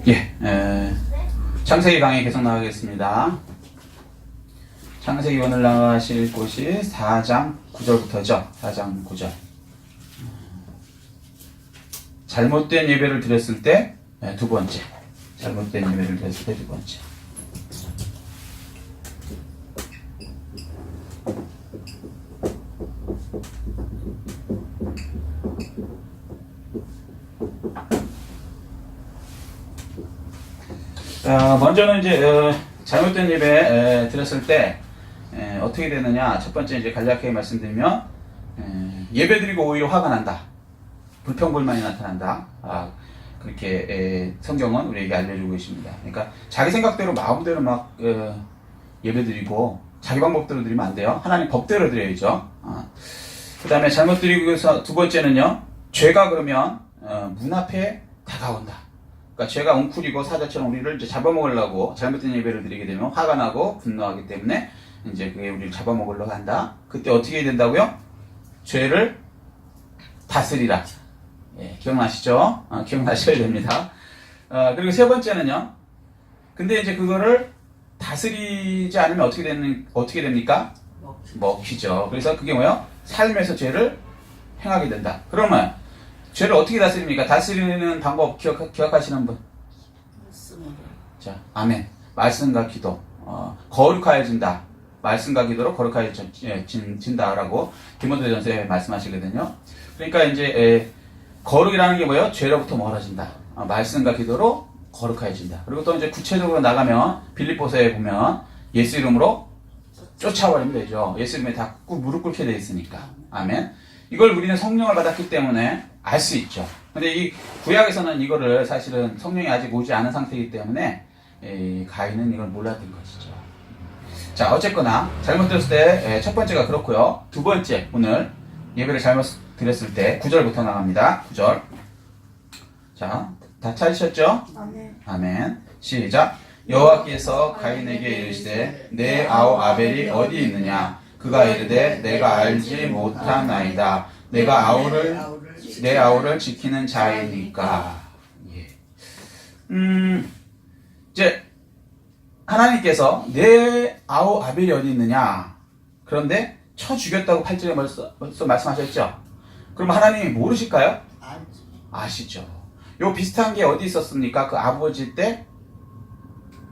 예, 창세기 강의 계속 나가겠습니다. 창세기 오늘 나가실 곳이 4장 9절부터죠. 4장 9절. 잘못된 예배를 드렸을 때 두 번째. 잘못된 예배를 드렸을 때 두 번째. 먼저는 이제 잘못된 예배 드렸을 때 어떻게 되느냐. 첫 번째 이제 간략하게 말씀드리면 예배드리고 오히려 화가 난다. 불평불만이 나타난다. 그렇게 성경은 우리에게 알려주고 있습니다. 그러니까 자기 생각대로 마음대로 막 예배드리고 자기 방법대로 드리면 안 돼요. 하나님 법대로 드려야죠. 그 다음에 잘못 드리고 해서 두 번째는요. 죄가 그러면 문 앞에 다가온다. 그러니까 죄가 웅크리고 사자처럼 우리를 이제 잡아먹으려고 잘못된 예배를 드리게 되면 화가 나고 분노하기 때문에 이제 그게 우리를 잡아먹으려고 한다. 그때 어떻게 해야 된다고요? 죄를 다스리라. 예, 기억나시죠? 기억나셔야 됩니다. 그리고 세 번째는요. 근데 이제 그거를 다스리지 않으면 어떻게 됩니까? 먹히죠. 그래서 그게 뭐예요? 삶에서 죄를 행하게 된다. 그러면 죄를 어떻게 다스립니까? 다스리는 방법 기억하시는 분? 자, 아멘. 말씀과 기도. 거룩하여진다. 말씀과 기도로 거룩하여진다라고 디모데전서에 말씀하시거든요. 그러니까 이제 거룩이라는 게 뭐예요? 죄로부터 멀어진다. 말씀과 기도로 거룩해진다. 그리고 또 이제 구체적으로 나가면 빌립보서에 보면 예수 이름으로 쫓아버리면 되죠. 예수 이름에 다 무릎 꿇게 돼 있으니까. 아멘. 이걸 우리는 성령을 받았기 때문에 알 수 있죠. 근데 이 구약에서는 이거를 사실은 성령이 아직 오지 않은 상태이기 때문에 가인은 이걸 몰랐던 것이죠. 자, 어쨌거나 잘못 들었을 때 첫 번째가 그렇고요. 두 번째, 오늘 예배를 잘못 드렸을 때 9절부터 나갑니다. 9절. 자, 다 찾으셨죠? 아멘. 아멘. 시작. 여호와께서 가인에게 이르시되 내 아우 아벨이 어디 있느냐? 그가 이르되 내가 알지 못하나이다. 내 아우를 지키는 자이니까. 예. 이제 하나님께서 내 아우 아벨이 어디 있느냐? 그런데 쳐 죽였다고 8절에 벌써 말씀하셨죠? 그럼 하나님이 모르실까요? 아시죠. 요 비슷한 게 어디 있었습니까? 그 아버지 때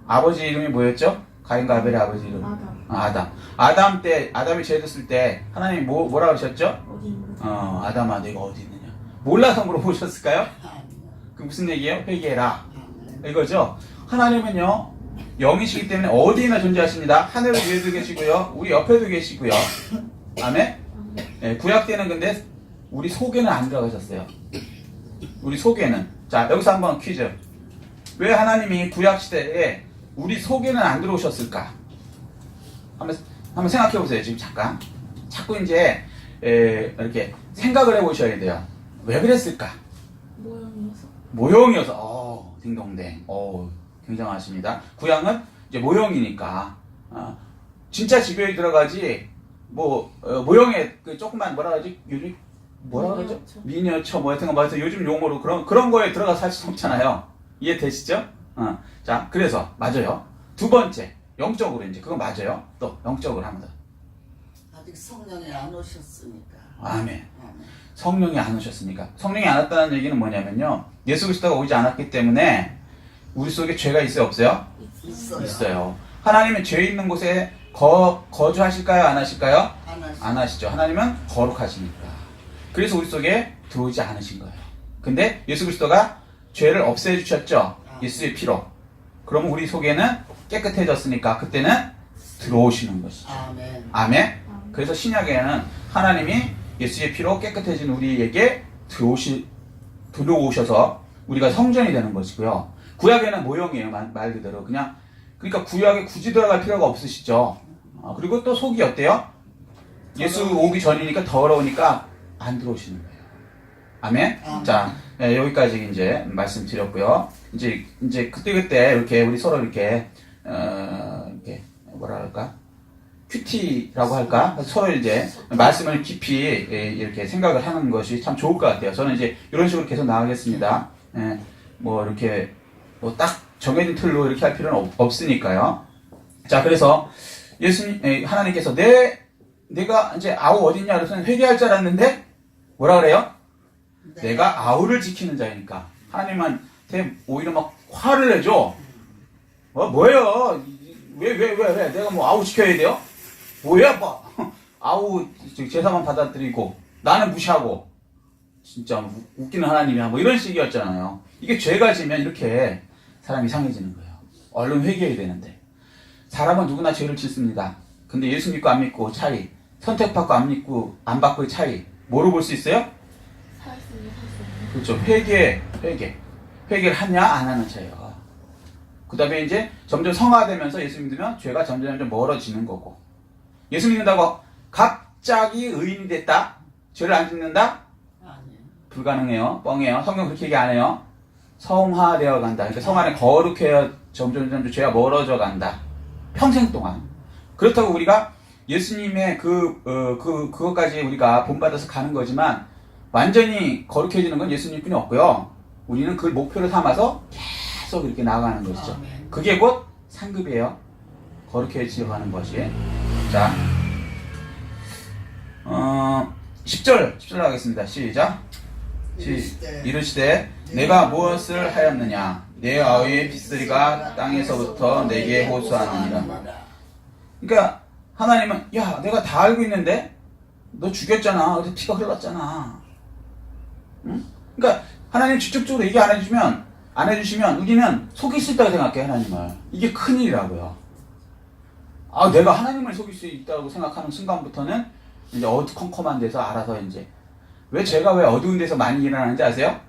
아버지 이름이 뭐였죠? 가인과 아벨의 아버지 이름. 아담. 아담 때 아담이 죄졌을 때 하나님이 뭐라 그러셨죠? 어디 있느냐? 아담아 내가 어디 있느냐? 몰라서 물어보셨을까요? 그 무슨 얘기예요? 회개해라. 이거죠. 하나님은요 영이시기 때문에 어디에나 존재하십니다. 하늘 위에도 계시고요, 우리 옆에도 계시고요. 아멘. 네, 구약 때는 근데 우리 속에는 안 들어가셨어요. 우리 속에는. 자, 여기서 한번 퀴즈. 왜 하나님이 구약 시대에 우리 속에는 안 들어오셨을까? 한번 생각해 보세요. 지금 잠깐. 자꾸 이제 이렇게 생각을 해 보셔야 돼요. 왜 그랬을까? 모형이어서. 딩동댕. 굉장하십니다. 구약은 이제 모형이니까. 진짜 집에 들어가지. 모형에 그 조그만 뭐라 그러지? 요즘 뭐라 그러죠? 미니어처 뭐 같은 거 봐서 요즘 용어로 그런 거에 들어가서 살 수 없잖아요. 이해되시죠? 자, 그래서 맞아요. 두 번째, 영적으로 이제 그거 맞아요. 또 영적으로 한 번 더. 아직 성령이 안 오셨으니까. 아멘. 성령이 안 오셨으니까. 성령이 안 왔다는 얘기는 뭐냐면요. 예수 그리스도가 오지 않았기 때문에 우리 속에 죄가 있어요, 없어요? 있어요. 하나님은 죄 있는 곳에 거주하실까요, 안 하실까요? 안 하시죠. 하나님은 거룩하시니까. 그래서 우리 속에 들어오지 않으신 거예요. 근데 예수 그리스도가 죄를 없애주셨죠. 예수의 피로. 그러면 우리 속에는 깨끗해졌으니까 그때는 들어오시는 것이죠. 아멘. 그래서 신약에는 하나님이 예수의 피로 깨끗해진 우리에게 들어오셔서 우리가 성전이 되는 것이고요. 구약에는 모형이에요. 말 그대로. 그러니까 구약에 굳이 들어갈 필요가 없으시죠. 그리고 또 속이 어때요? 예수 오기 전이니까 더러우니까 안 들어오시는 거예요. 아멘. 자, 여기까지 이제 말씀드렸고요. 이제 그때 이렇게 우리 서로 이렇게 뭐라 할까? 큐티라고 할까? 서로 이제 말씀을 깊이 이렇게 생각을 하는 것이 참 좋을 것 같아요. 저는 이제 이런 식으로 계속 나가겠습니다. 뭐 이렇게 뭐 딱 정해진 틀로 이렇게 할 필요는 없으니까요. 자, 그래서 하나님께서 내가 이제 아우 어딨냐 그래서 회개할 줄 알았는데 뭐라 그래요? 네. 내가 아우를 지키는 자이니까 하나님한테 오히려 막 화를 내죠. 뭐예요? 왜 내가 뭐 아우 지켜야 돼요? 뭐야 뭐 아우 제사만 받아들이고 나는 무시하고 진짜 웃기는 하나님이야 뭐 이런 식이었잖아요. 이게 죄가 지면 이렇게 사람이 이상해지는 거예요. 얼른 회개해야 되는데 사람은 누구나 죄를 짓습니다. 근데 예수 믿고 안 믿고 차이, 선택받고 안 믿고 안 받고의 차이 뭐로 볼 수 있어요? 그렇죠. 회개를 하냐 안 하는 차이요. 그 다음에 이제 점점 성화되면서 예수 믿으면 죄가 점점 멀어지는 거고, 예수 믿는다고 갑자기 의인이 됐다? 죄를 안 짓는다? 아니요. 불가능해요. 뻥이에요. 성경 그렇게 얘기 안 해요. 성화되어 간다. 그러니까 성화는 거룩해야 점점 죄가 멀어져 간다. 평생 동안. 그렇다고 우리가 예수님의 그것까지 우리가 본받아서 가는 거지만 완전히 거룩해지는 건 예수님뿐이 없고요. 우리는 그 목표를 삼아서 계속 이렇게 나아가는 것이죠. 아멘. 그게 곧 상급이에요. 거룩해지어 가는 것이. 자, 10절 하겠습니다. 시작. 이르시되 내가 무엇을 하였느냐? 내 아우의 핏소리가 땅에서부터 내게 호소하느니라. 그러니까 하나님은 야 내가 다 알고 있는데 너 죽였잖아. 그래서 피가 흘렀잖아. 응? 그러니까 하나님 직접적으로 얘기 안 해주시면 우리는 속일 수 있다고 생각해. 하나님을. 이게 큰일이라고요. 내가 하나님을 속일 수 있다고 생각하는 순간부터는 이제 어두컴컴한 데서 알아서 이제 왜 죄가 왜 어두운 데서 많이 일어나는지 아세요?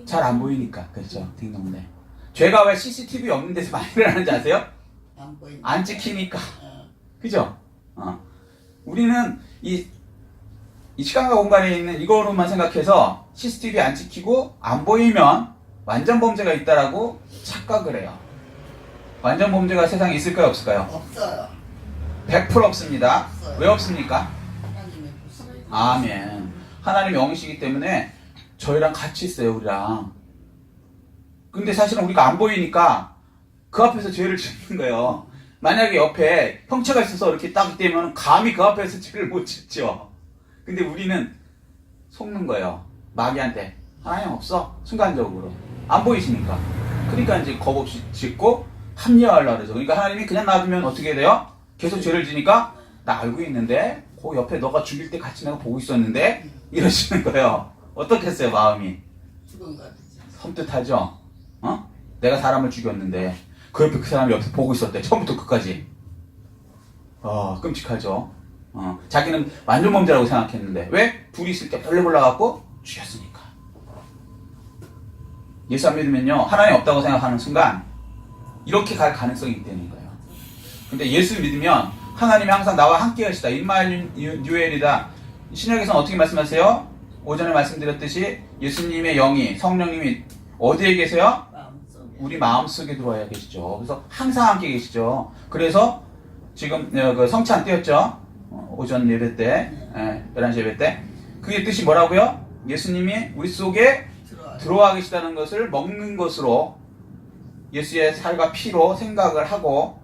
잘 안 보이니까. 그렇죠. 딩동네. 죄가 왜 CCTV 없는 데서 많이 일어나는지 아세요? 안 보인다. 안 찍히니까. 그죠? 우리는 이 시간과 공간에 있는 이거로만 생각해서 CCTV 안 찍히고 안 보이면 완전 범죄가 있다라고 착각을 해요. 완전 범죄가 세상에 있을까요? 없을까요? 없어요. 100% 없습니다. 없어요. 왜 없습니까? 하나님의 구슬. 아멘. 하나님의 영이시기 때문에 저희랑 같이 있어요, 우리랑. 근데 사실은 우리가 안 보이니까 그 앞에서 죄를 짓는 거예요. 만약에 옆에 형체가 있어서 이렇게 딱 되면 감히 그 앞에서 죄를 못 짓죠. 근데 우리는 속는 거예요. 마귀한테. 하나님 없어. 순간적으로. 안 보이시니까. 그러니까 이제 겁 없이 짓고 합리화하려고 그러죠. 그러니까 하나님이 그냥 놔두면 어떻게 돼요? 계속 죄를 지니까 나 알고 있는데 그 옆에 너가 죽일 때 같이 내가 보고 있었는데 이러시는 거예요. 어떻겠어요, 마음이? 죽은 거지. 섬뜩하죠? 내가 사람을 죽였는데 그 옆에 그 사람이 옆에서 보고 있었대. 처음부터 끝까지. 끔찍하죠? 자기는 완전 범죄라고 생각했는데 왜? 둘이 있을 때 별로 몰라갖고 죽였으니까. 예수 안 믿으면요 하나님 없다고 생각하는 순간 이렇게 갈 가능성이 있다는 거예요. 근데 예수 믿으면 하나님이 항상 나와 함께 하시다. 임마누엘이다. 신약에서는 어떻게 말씀하세요? 오전에 말씀드렸듯이 예수님의 영이, 성령님이 어디에 계세요? 마음속에. 우리 마음속에 들어와야 계시죠. 그래서 항상 함께 계시죠. 그래서 지금 그 성찬 때였죠. 오전 예배 때, 11시 예배 때. 그게 뜻이 뭐라고요? 예수님이 우리 속에 들어와 계시다는 것을 먹는 것으로 예수의 살과 피로 생각을 하고,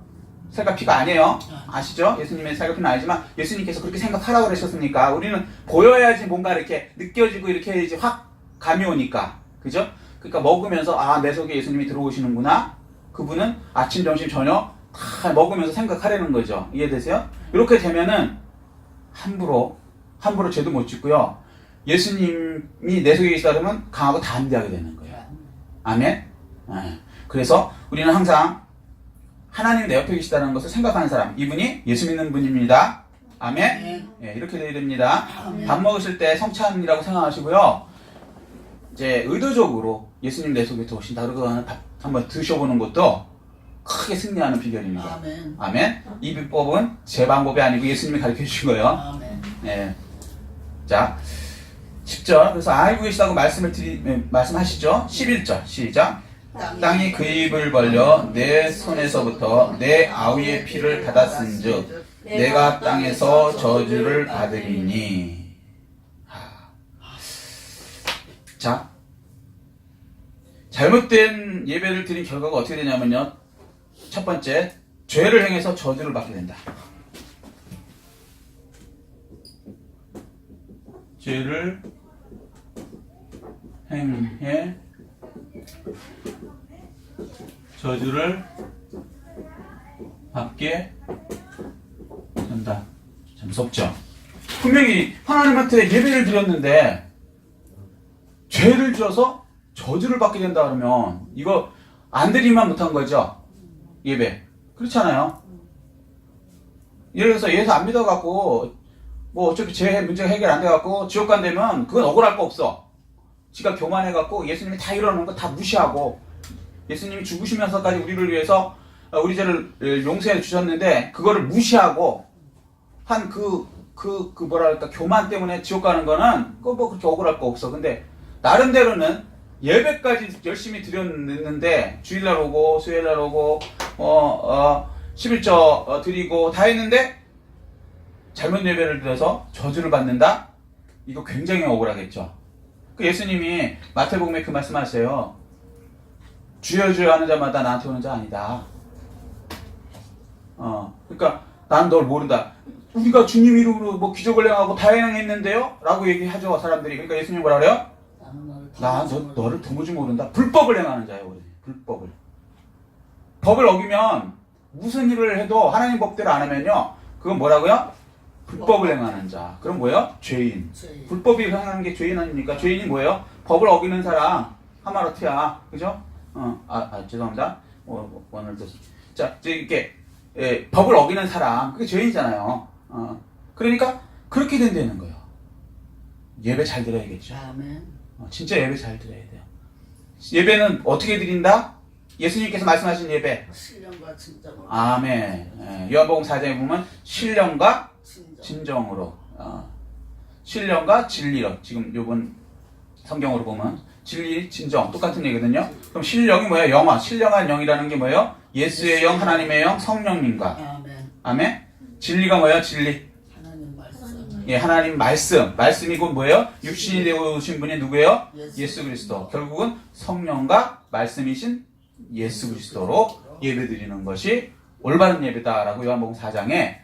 살과 피가 아니에요. 아시죠? 예수님의 살과 피는 아니지만 예수님께서 그렇게 생각하라고 그러셨으니까 우리는 보여야지 뭔가 이렇게 느껴지고 이렇게 해야지 확 감이 오니까. 그죠? 그러니까 먹으면서 내 속에 예수님이 들어오시는구나. 그분은 아침, 점심, 저녁 다 먹으면서 생각하려는 거죠. 이해되세요? 이렇게 되면은 함부로 죄도 못 짓고요. 예수님이 내 속에 계시다 그러면 강하고 담대하게 되는 거예요. 아멘? 그래서 우리는 항상 하나님 내 옆에 계시다는 것을 생각하는 사람, 이분이 예수 믿는 분입니다. 아멘? 이렇게 되어야 됩니다. 밥 먹으실 때 성찬이라고 생각하시고요. 이제 의도적으로 예수님 내 속에 들어오신다 그러고 밥 한번 드셔보는 것도 크게 승리하는 비결입니다. 아멘. 아멘? 이 비법은 제 방법이 아니고 예수님이 가르쳐 주신 거예요. 아멘. 자, 10절. 그래서 알고 계시다고 말씀하시죠. 11절. 시작. 땅이 그 입을 벌려 내 손에서부터 내 아우의 피를 받았은즉 내가 땅에서 저주를 자, 잘못된 예배를 드린 결과가 어떻게 되냐면요. 첫 번째, 죄를 행해서 저주를 받게 된다. 죄를 행해 저주를 받게 된다. 참 무섭죠? 분명히 하나님한테 예배를 드렸는데 죄를 지어서 저주를 받게 된다 그러면 이거 안 드리면 못한 거죠? 예배. 그렇잖아요. 예를 들어서 예수 안 믿어갖고 뭐 어차피 제 문제가 해결 안 돼갖고 지옥 간다면 그건 억울할 거 없어. 지가 교만해갖고 예수님이 다 이러는 거 다 무시하고 예수님이 죽으시면서까지 우리를 위해서 우리 죄를 용서해 주셨는데 그거를 무시하고 한 뭐랄까 교만 때문에 지옥 가는 거는 그거 뭐 그렇게 억울할 거 없어. 근데 나름대로는 예배까지 열심히 드렸는데 주일날 오고 수요일날 오고 11조 드리고 다 했는데 잘못 예배를 드려서 저주를 받는다? 이거 굉장히 억울하겠죠. 그 예수님이 마태복음에 그 말씀하세요. 주여 주여 하는 자마다 나한테 오는 자 아니다. 그러니까 난 널 모른다. 우리가 주님 이름으로 뭐 기적을 행하고 다 행했는데요? 라고 얘기하죠 사람들이. 그러니까 예수님 뭐라 그래요? 너를 도무지 모른다. 불법을 행하는 자예요. 불법을. 법을 어기면 무슨 일을 해도 하나님 법대로 안 하면요. 그건 뭐라고요? 불법을 행하는 자. 그럼 뭐예요? 죄인. 불법이 행하는 게 죄인 아닙니까? 죄인이 뭐예요? 법을 어기는 사람. 하마르트야. 그죠? 죄송합니다. 오늘도. 자, 이렇게 법을 어기는 사람. 그게 죄인이잖아요. 그러니까 그렇게 된다는 거예요. 예배 잘 드려야겠죠. 아멘. 진짜 예배 잘 드려야 돼요. 예배는 어떻게 드린다? 예수님께서 말씀하신 예배. 신령과 진정으로. 아멘. 요한복음 4장에 보면 신령과 진정으로. 신령과 진리로. 지금 요번 성경으로 보면 진리, 진정 똑같은 얘기거든요. 그럼 신령이 뭐예요? 영화. 신령한 영이라는 게 뭐예요? 예수의 영, 하나님의 영, 성령님과. 아멘. 아멘. 진리가 뭐예요? 진리. 하나님 말씀. 예, 하나님 말씀. 말씀이 곧 뭐예요? 육신이 되어오신 분이 누구예요? 예수 그리스도. 결국은 성령과 말씀이신 예수 그리스도로 예배드리는 것이 올바른 예배다라고 요한복음 4장에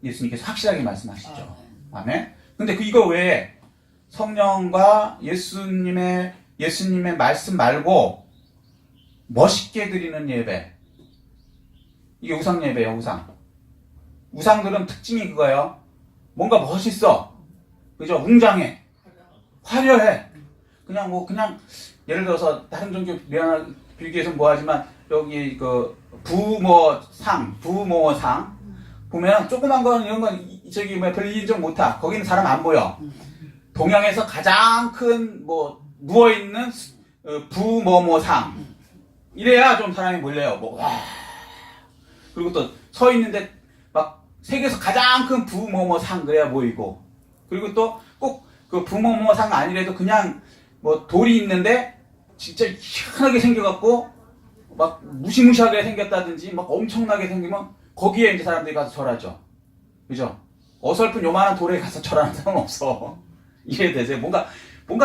예수님께서 확실하게 말씀하시죠. 아멘. 근데 이거 외에 성령과 예수님의 말씀 말고 멋있게 드리는 예배. 이게 우상 예배예요, 우상. 우상들은 특징이 그거예요. 뭔가 멋있어. 그죠? 웅장해. 화려해. 그냥 예를 들어서 다른 종교 비교해서 뭐하지만 여기 부모상 보면 조그만 건 이런 건 별 인정 못하. 거기는 사람 안 보여. 동양에서 가장 큰 누워있는 부모상 이래야 좀 사람이 몰려요. 와. 그리고 또 서 있는데 막 세계에서 가장 큰 부모상 그래야 보이고. 그리고 또 꼭 그 부모상 아니래도 그냥 돌이 있는데 진짜 희한하게 생겨갖고 막 무시무시하게 생겼다든지 막 엄청나게 생기면 거기에 이제 사람들이 가서 절하죠. 그죠? 어설픈 요만한 돌에 가서 절하는 사람은 없어. 이해되세요? 뭔가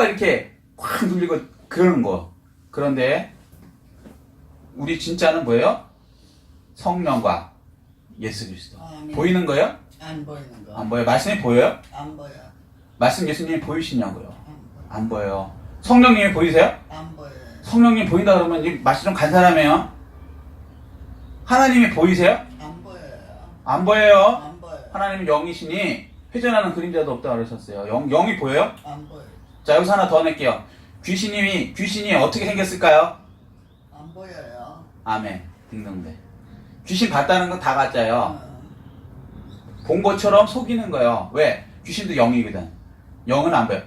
이렇게 확 눌리고 그러는 거. 그런데 우리 진짜는 뭐예요? 성령과 예수 그리스도. 보이는 거예요? 안 보이는 거. 안 보여요? 말씀이 보여요? 안 보여. 말씀 예수님이 보이시냐고요? 안 보여요. 성령님이 보이세요? 안 보여. 성령님 보인다 그러면 이 말씀 좀 간사하네요. 하나님이 보이세요? 안 보여요. 안 보여요. 안 보여. 하나님은 영이시니 회전하는 그림자도 없다고 그러셨어요. 영이 보여요? 안 보여. 자, 여기서 하나 더 낼게요. 귀신이 어떻게 생겼을까요? 안 보여요. 아멘. 딩동대. 귀신 봤다는 건 다 가짜예요. 본 것처럼 속이는 거예요. 왜? 귀신도 영이거든. 영은 안 보여.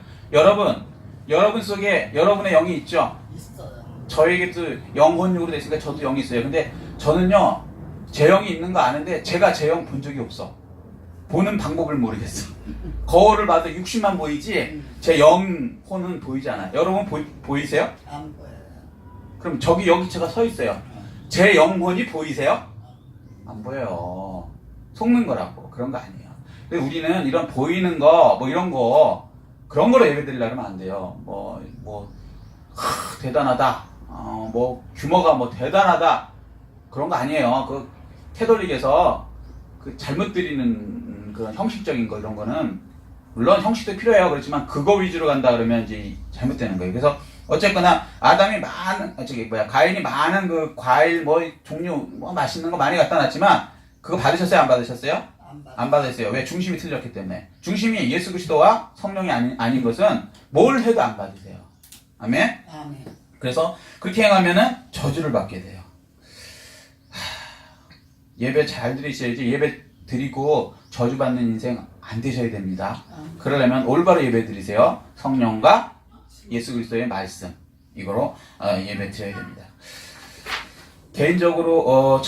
여러분 속에 여러분의 영이 있죠? 있어요. 저에게도 영혼육으로 됐으니까 저도 영이 있어요. 근데 저는요, 제 영이 있는 거 아는데 제가 제 영 본 적이 없어. 보는 방법을 모르겠어. 거울을 봐도 60만 보이지 제 영혼은 보이지 않아요. 여러분 보이세요? 안 보여요. 그럼 여기 제가 서 있어요. 제 영혼이 보이세요? 안 보여요. 속는 거라고. 그런 거 아니에요. 근데 우리는 이런 보이는 거, 이런 거, 그런 거로 예배 드리려고 하면 안 돼요. 대단하다. 뭐 규모가 뭐 대단하다 그런 거 아니에요. 그 캐톨릭에서 그 잘못 드리는 그런 형식적인 거 이런 거는 물론 형식도 필요해요. 그렇지만 그거 위주로 간다 그러면 이제 잘못되는 거예요. 그래서 어쨌거나 아담이 가인이 많은 그 과일 뭐 종류 뭐 맛있는 거 많이 갖다 놨지만 그거 받으셨어요? 안 받으셨어요? 안 받으셨어요. 왜? 중심이 틀렸기 때문에. 중심이 예수 그리스도와 성령이 아닌 것은 뭘 해도 안 받으세요. 아멘? 아멘. 그래서 그렇게 행하면은 저주를 받게 돼요. 예배 잘 드리셔야지. 예배 드리고 저주받는 인생 안 되셔야 됩니다. 그러려면 올바로 예배 드리세요. 성령과 예수 그리스도의 말씀 이거로 예배 드려야 됩니다. 개인적으로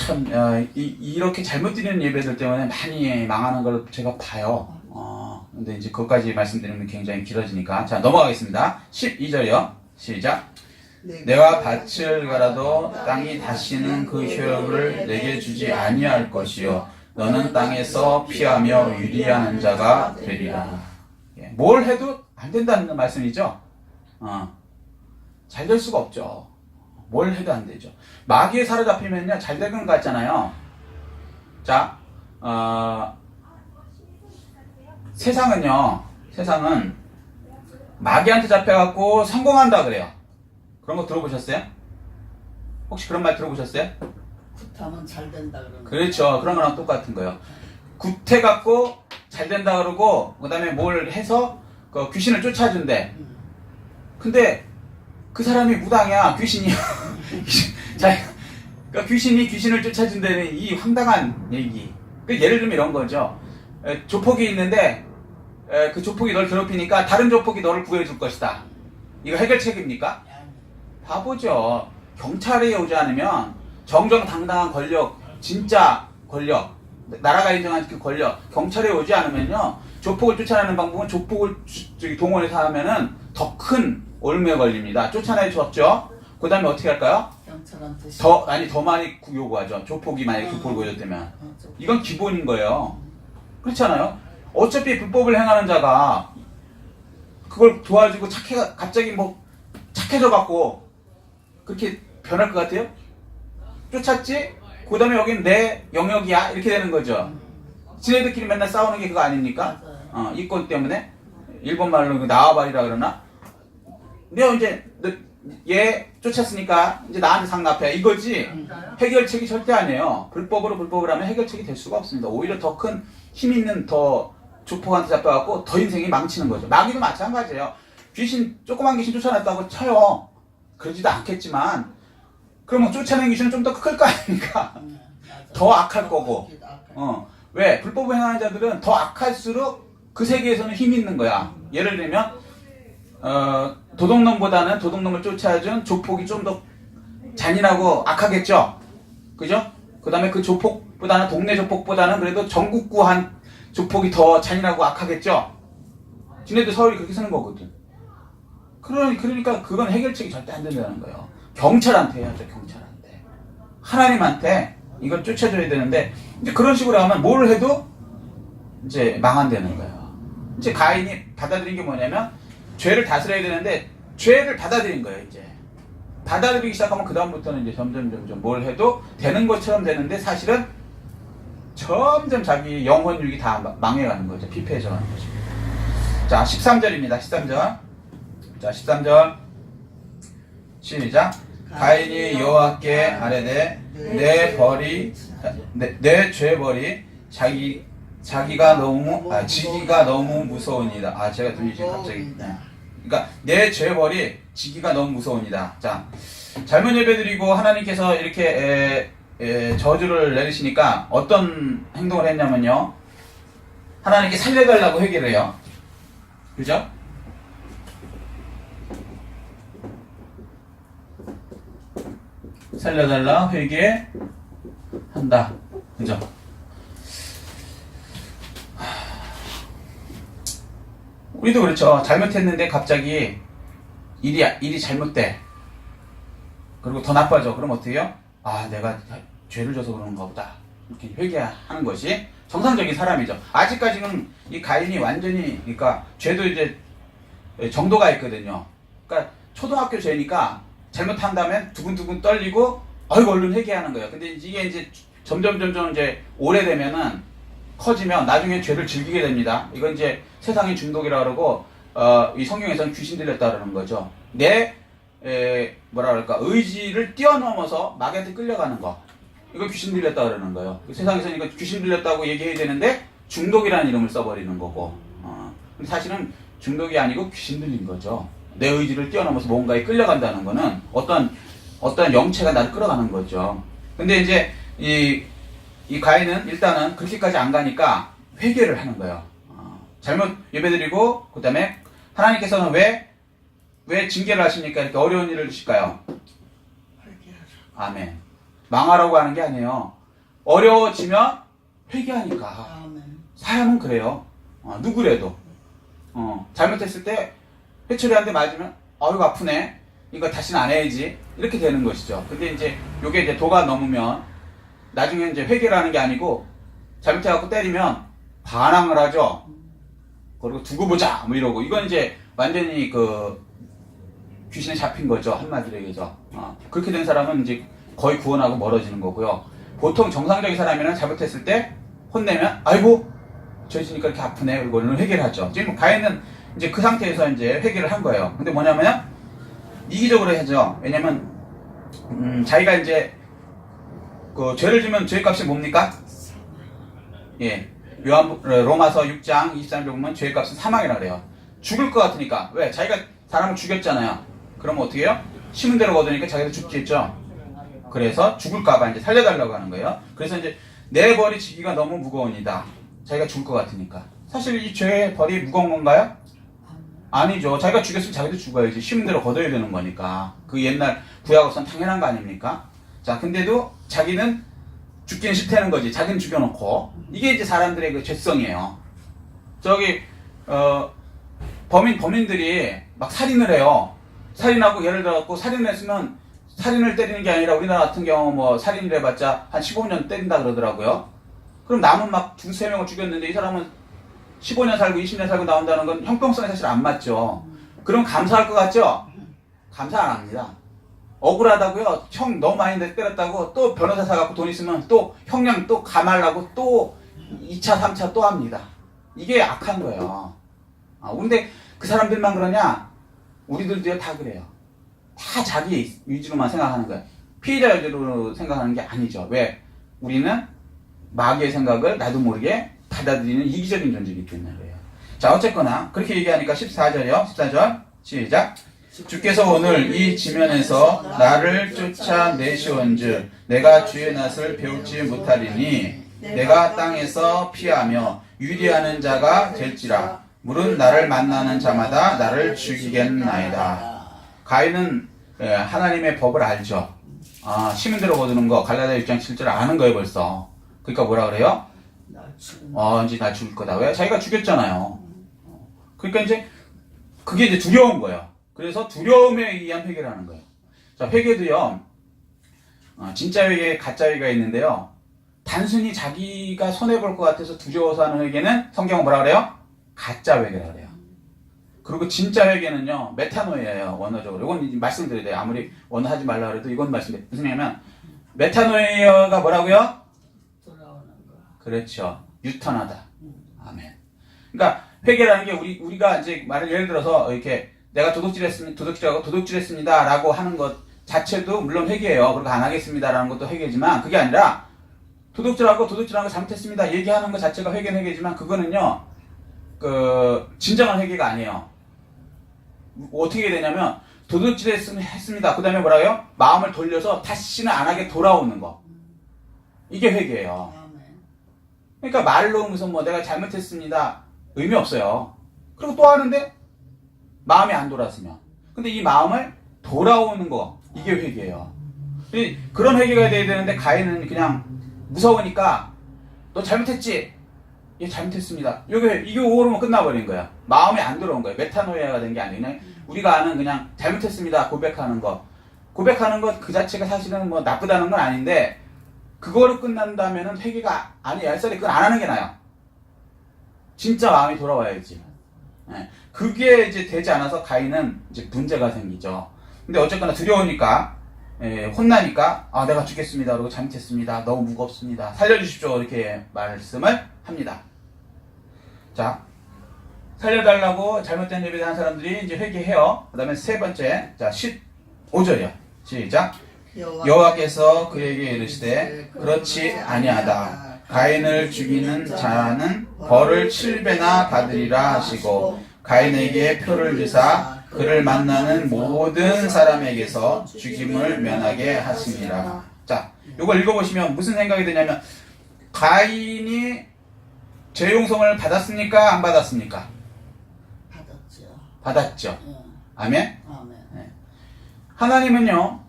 이렇게 잘못 드리는 예배들 때문에 많이 망하는 걸 제가 봐요. 근데 이제 그것까지 말씀드리면 굉장히 길어지니까 자 넘어가겠습니다. 12절이요. 시작. 내가 밭을 갈아도 땅이 다시는 그 효력을 내게 주지 아니할 것이요 너는 땅에서 피하며 유리한 자가 되리라. 뭘 해도 안 된다는 말씀이죠. 잘 될 수가 없죠. 뭘 해도 안 되죠. 마귀에 사로잡히면요 잘 되는 것 같잖아요. 자, 세상은 마귀한테 잡혀갖고 성공한다 그래요. 그런 거 들어보셨어요? 혹시 그런 말 들어보셨어요? 굿하면 잘 된다 그러는 거. 그렇죠. 그런 거랑 똑같은 거예요. 굿해갖고 잘 된다 그러고 그 다음에 뭘 해서 그 귀신을 쫓아준대. 근데 그 사람이 무당이야. 귀신이야. 자, 그러니까 귀신을 쫓아준다는 이 황당한 얘기. 예를 들면 이런 거죠. 조폭이 있는데 그 조폭이 널 괴롭히니까 다른 조폭이 너를 구해줄 것이다. 이거 해결책입니까? 바보죠. 경찰에 오지 않으면 정정당당한 권력, 진짜 권력, 나라가 인정한 그 권력, 경찰에 오지 않으면요 조폭을 쫓아내는 방법은 조폭을 동원해서 하면은 더 큰 올무에 걸립니다. 쫓아내줬죠. 그 다음에 어떻게 할까요? 경찰한테 더 많이 요구하죠. 조폭이 만약에 조폭을 구해줬다면. 이건 기본인 거예요. 그렇지 않아요? 어차피 불법을 행하는 자가 그걸 도와주고 갑자기 뭐 착해져 갖고 그렇게 변할 것 같아요? 쫓았지? 그 다음에 여긴 내 영역이야? 이렇게 되는 거죠. 지네들끼리 맨날 싸우는 게 그거 아닙니까? 이권 때문에? 일본 말로 나와바리라 그러나? 내가 이제 얘 쫓았으니까 이제 나한테 상납해. 이거지? 해결책이 절대 아니에요. 불법을 하면 해결책이 될 수가 없습니다. 오히려 더 큰 힘 있는 더 조폭한테 잡혀갖고 더 인생이 망치는 거죠. 마귀도 마찬가지예요. 조그만 귀신 쫓아냈다고 쳐요. 그러지도 않겠지만, 그러면 쫓아낸 귀신은 좀 더 클 거 아닙니까? 더 악할 거고. 왜? 불법을 행하는 자들은 더 악할수록 그 세계에서는 힘이 있는 거야. 예를 들면, 도둑놈보다는 도둑놈을 쫓아준 조폭이 좀 더 잔인하고 악하겠죠? 그죠? 그 다음에 그 조폭보다는, 동네 조폭보다는 그래도 전국구한 조폭이 더 잔인하고 악하겠죠? 지네들 서울이 그렇게 쓰는 거거든. 그러니까 그건 해결책이 절대 안 된다는 거예요. 경찰한테 해야죠, 경찰한테. 하나님한테 이걸 쫓아줘야 되는데, 이제 그런 식으로 하면 뭘 해도 이제 망한다는 거예요. 이제 가인이 받아들인 게 뭐냐면, 죄를 다스려야 되는데, 죄를 받아들인 거예요, 이제. 받아들이기 시작하면 그다음부터는 이제 점점 뭘 해도 되는 것처럼 되는데, 사실은 점점 자기 영혼육이 다 망해가는 거죠. 피폐해져 가는 거죠. 자, 13절입니다. 13절. 자, 13절. 시작. 가인이 여호와께 아뢰되 내 죄벌이 지기가 너무 무서우니이다. 제가 들리지 갑자기. 그러니까 내 죄벌이 지기가 너무 무서우니이다. 자, 잘못 예배드리고 하나님께서 이렇게 저주를 내리시니까 어떤 행동을 했냐면요. 하나님께 살려달라고 회개를 해요. 그죠? 살려달라 회개한다. 그죠? 우리도 그렇죠. 잘못했는데 갑자기 일이 잘못돼. 그리고 더 나빠져. 그럼 어떻게 해요? 내가 죄를 져서 그런가 보다. 이렇게 회개하는 것이 정상적인 사람이죠. 아직까지는 이 가인이 완전히, 그러니까 죄도 이제 정도가 있거든요. 그러니까 초등학교 죄니까 잘못한다면 두근두근 떨리고 아이고 얼른 회개하는 거예요. 근데 이게 이제 점점 이제 오래되면은 커지면 나중에 죄를 즐기게 됩니다. 이건 이제 세상의 중독이라 그러고 이 성경에서는 귀신 들렸다 그러는 거죠. 내 뭐라 그럴까 의지를 뛰어넘어서 마귀한테 끌려가는 거. 이걸 귀신 들렸다 그러는 거예요. 세상에서는 이거 귀신 들렸다고 얘기해야 되는데 중독이라는 이름을 써버리는 거고. 근데 사실은 중독이 아니고 귀신 들린 거죠. 내 의지를 뛰어넘어서 뭔가에 끌려간다는 거는 어떤 영체가 나를 끌어가는 거죠. 근데 이제 이 가인은 일단은 그렇게까지 안 가니까 회개를 하는 거예요. 잘못 예배드리고 그 다음에 하나님께서는 왜 징계를 하십니까? 이렇게 어려운 일을 주실까요? 아멘. 망하라고 하는 게 아니에요. 어려워지면 회개하니까. 아멘. 사람은 그래요. 누구래도. 잘못했을 때 회초리 한 대 맞으면 아이고 아프네. 이거 다시는 안 해야지. 이렇게 되는 것이죠. 근데 이제 요게 이제 도가 넘으면 나중에 이제 회개라는 게 아니고 잘못해갖고 때리면 반항을 하죠. 그리고 두고 보자 뭐 이러고 이건 이제 완전히 그 귀신에 잡힌 거죠. 한마디로 얘기해서. 그렇게 된 사람은 이제 거의 구원하고 멀어지는 거고요. 보통 정상적인 사람이면 잘못했을 때 혼내면 아이고 저지니까 이렇게 아프네. 그리고 회개를 하죠. 지금 가인은 이제 그 상태에서 이제 회개를 한 거예요. 근데 뭐냐면 이기적으로 하죠. 왜냐면 자기가 이제 그 죄를 지면 죄값이 뭡니까? 예. 로마서 6장 23절 보면 죄값은 사망이라고 그래요. 죽을 것 같으니까. 왜? 자기가 사람을 죽였잖아요. 그러면 어떻게 해요? 심은 대로 거두니까 자기도 죽겠죠. 그래서 죽을까봐 이제 살려달라고 하는 거예요. 그래서 이제 내 벌이 지기가 너무 무거우니다. 자기가 죽을 것 같으니까. 사실 이 죄의 벌이 무거운 건가요? 아니죠. 자기가 죽였으면 자기도 죽어야지. 심은 대로 거둬야 되는 거니까. 그 옛날 구약으로서는 당연한 거 아닙니까? 자, 근데도 자기는 죽기는 싫다는 거지. 자기는 죽여놓고. 이게 이제 사람들의 그 죄성이에요. 저기, 범인들이 막 살인을 해요. 살인하고 예를 들어갖고 살인을 했으면 살인을 때리는 게 아니라 우리나라 같은 경우 뭐 살인을 해봤자 한 15년 때린다 그러더라고요. 그럼 남은 막 두세 명을 죽였는데 이 사람은 15년 살고 20년 살고 나온다는 건 형평성에 사실 안 맞죠. 그럼 감사할 것 같죠? 감사 안 합니다. 억울하다고요. 형 너무 많이 때렸다고 또 변호사 사갖고 돈 있으면 또 형량 또 감하려고 또 2차 3차 또 합니다. 이게 악한 거예요. 근데 그 사람들만 그러냐? 우리들도 다 그래요. 다 자기 위주로만 생각하는 거예요. 피해자 위주로 생각하는 게 아니죠. 왜? 우리는 마귀의 생각을 나도 모르게 받아들이는 이기적인 존재이기 때문에 그래요. 자, 어쨌거나 그렇게 얘기하니까 14절이요. 14절 시작. 주께서 오늘 이 지면에서 나를 쫓아내시온즉 내가 주의 낯을 배울지 못하리니 내가 땅에서 피하며 유리하는 자가 될지라 물은 나를 만나는 자마다 나를 죽이겠나이다. 가인은 하나님의 법을 알죠. 심은 대로 거두는 거 갈라디아 6장 7절 아는 거예요 벌써. 그러니까 뭐라 그래요? 이제 나 죽을 거다. 왜? 자기가 죽였잖아요. 그러니까 이제 그게 이제 두려운 거예요. 그래서 두려움에 의한 회개를 하는 거예요. 자, 회개도요, 진짜 회개, 가짜 회개가 있는데요. 단순히 자기가 손해볼 것 같아서 두려워서 하는 회개는 성경은 뭐라 그래요? 가짜 회개라 그래요. 그리고 진짜 회개는요, 메타노이예요, 원어적으로. 이건 말씀드려야 돼요. 아무리 원어 하지 말라 그래도 이건 말씀드려요. 무슨 얘기냐면, 메타노이어가 뭐라고요? 돌아오는 거. 그렇죠. 유턴하다. 아멘. 그러니까 회개라는 게 우리가 이제 말을 예를 들어서 이렇게 내가 도둑질했습니다 라고 하는 것 자체도 물론 회개예요. 그렇게 안 하겠습니다 라는 것도 회개지만 그게 아니라 도둑질한 거 잘못했습니다 얘기하는 것 자체가 회개는 회개지만 그거는요 진정한 회개가 아니에요. 어떻게 되냐면 도둑질했습니다. 그 다음에 뭐라고요? 마음을 돌려서 다시는 안 하게 돌아오는 거. 이게 회개예요. 그러니까 말로 무슨 내가 잘못했습니다 의미 없어요. 그리고 또 하는데 마음이 안 돌았으면. 근데 이 마음을 돌아오는 거 이게 회개예요. 그런 회개가 돼야 되는데 가인은 그냥 무서우니까 너 잘못했지? 예, 잘못했습니다. 이게 오르면 끝나버린 거야. 마음이 안 들어온 거야. 메타노이아가 된 게 아니라 우리가 아는 그냥 잘못했습니다 고백하는 거. 고백하는 것 그 자체가 사실은 나쁘다는 건 아닌데 그거로 끝난다면은 회개가 아니야. 얄쌀이 그건 안 하는 게 나아요. 진짜 마음이 돌아와야지. 네. 그게 이제 되지 않아서 가인은 이제 문제가 생기죠. 근데 어쨌거나 두려우니까 혼나니까 내가 죽겠습니다. 그리고 잘못했습니다. 너무 무겁습니다. 살려주십시오. 이렇게 말씀을 합니다. 자, 살려달라고 잘못된 예배를 한 사람들이 이제 회개해요. 그 다음에 세 번째, 자 15절이요. 시작. 여호와께서 그에게 이르시되 그렇지 아니하다. 가인을 죽이는 자는 벌을 7배나 받으리라 하시고 가인에게 표를 주사 그를 만나는 모든 사람에게서 죽임을 면하게 하시니라. 자, 이걸 읽어보시면 무슨 생각이 드냐면 가인이 죄 용서를 받았습니까? 안 받았습니까? 받았죠. 받았죠. 응. 아멘? 아멘. 네. 하나님은요